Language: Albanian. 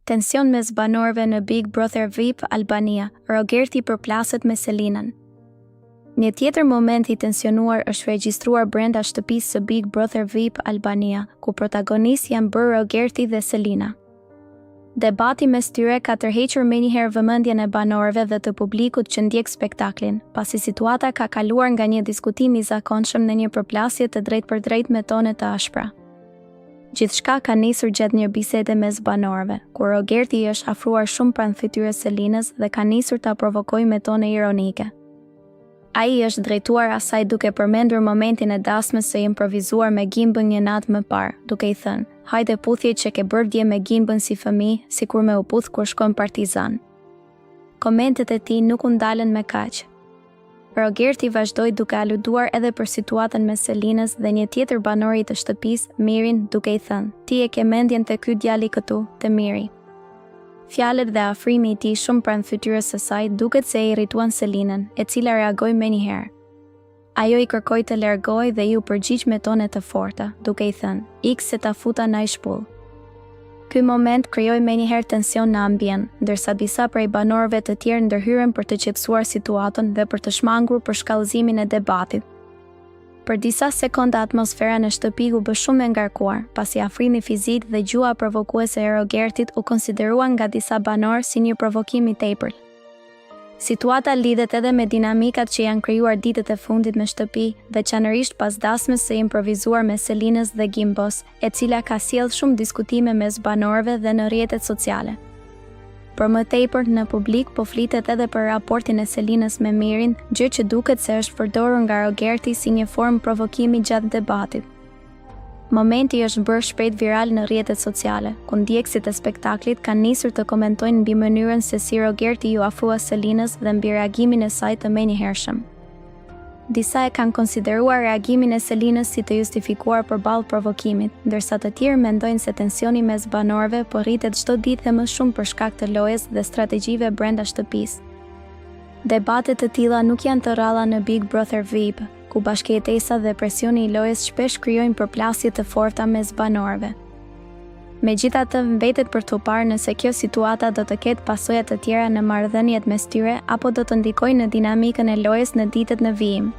Tension mes banorëve në Big Brother VIP Albania, Rogerti përplaset me Selinën. Një tjetër moment I tensionuar është regjistruar brenda shtëpisë së Big Brother VIP Albania, ku protagonistë janë bërë Rogerti dhe Selina. Debati mes tyre ka tërhequr menjëherë vëmendjen e banorëve dhe të publikut që ndjek spektaklin, pasi situata ka kaluar nga një diskutim I zakonshëm në një përplasje të drejtpërdrejtë me tone të ashpra. Gjithçka ka nisur gjatë një bisede mes banorëve, ku Rogerti I është afruar shumë pranë fytyrës Selinës dhe ka nisur ta provokojë me tone ironike. Ai është drejtuar asaj duke përmendur momentin e dasmës së improvizuar me gimbën një natë më parë, duke I thënë: "Hajde puthje që ke bërë dje me gimbën si fëmijë, sikur me u puth kur shkon partizan." Komentet e tij nuk u ndalën me kaq. Rogerti vazhdoi duke aluduar edhe për situatën me Selinës dhe një tjetër banori të shtëpisë, Mirin, duke I thënë: "Ti e ke mendjen te ky djali këtu, te Miri." Fjalët dhe afrimi I tij shumë pranë fytyrës së saj duket se e irrituan Selinën, e cila reagoi menjëherë. Ajo I kërkoi të largohej dhe I u përgjigj me tone të forta, duke I thënë: "Ik se ta futa në ai shpull." Ky moment krijoi menjëherë tension në ambient, ndërsa disa prej banorëve të tjerë ndërhyren për të qetësuar situatën dhe për të shmangur për shkallëzimin e debatit. Për disa sekonda atmosfera në shtëpi u bë shumë e ngarkuar, pasi afrimi fizik dhe gjua provokuese e Rogertit u konsideruan nga disa banorë si një provokim I tepërt. Situata lidhet edhe me dinamikat që janë krijuar ditët e fundit me shtëpi, veçanërisht pas dasmës së improvizuar me Selinës dhe Gimbos, e cila ka sjellë shumë diskutime mes banorëve dhe në rrjetet sociale. Për më tepër, në publik po flitet edhe për raportin e Selinës me Mirin, gjë që duket se është përdorur nga Rogerti si një formë provokimi gjatë debatit. Momenti është bërë shpejt viral në rrjetet sociale, ku ndjekësit e spektaklit kanë nisur të komentojnë mbi mënyrën se si Rogerti ju afrua Selinës dhe mbi reagimin e saj të menjëhershëm. Disa e kanë konsideruar reagimin e Selinës si të justifikuar përballë provokimit, ndërsa të tjerë mendojnë se tensioni mes banorëve po rritet çdo ditë më shumë për shkak të lojës dhe strategjive brenda shtëpisë. Debatet të tilla nuk janë të rralla në Big Brother VIP, ku bashkëjetesa dhe presioni I lojës shpesh krijojnë përplasje të forta mes banorëve. Megjithatë, mbetet për t'u parë nëse kjo situata do të ketë pasoja të tjera në marrëdhëniet mes tyre apo do të ndikojë në dinamikën e lojës në ditët në vijim.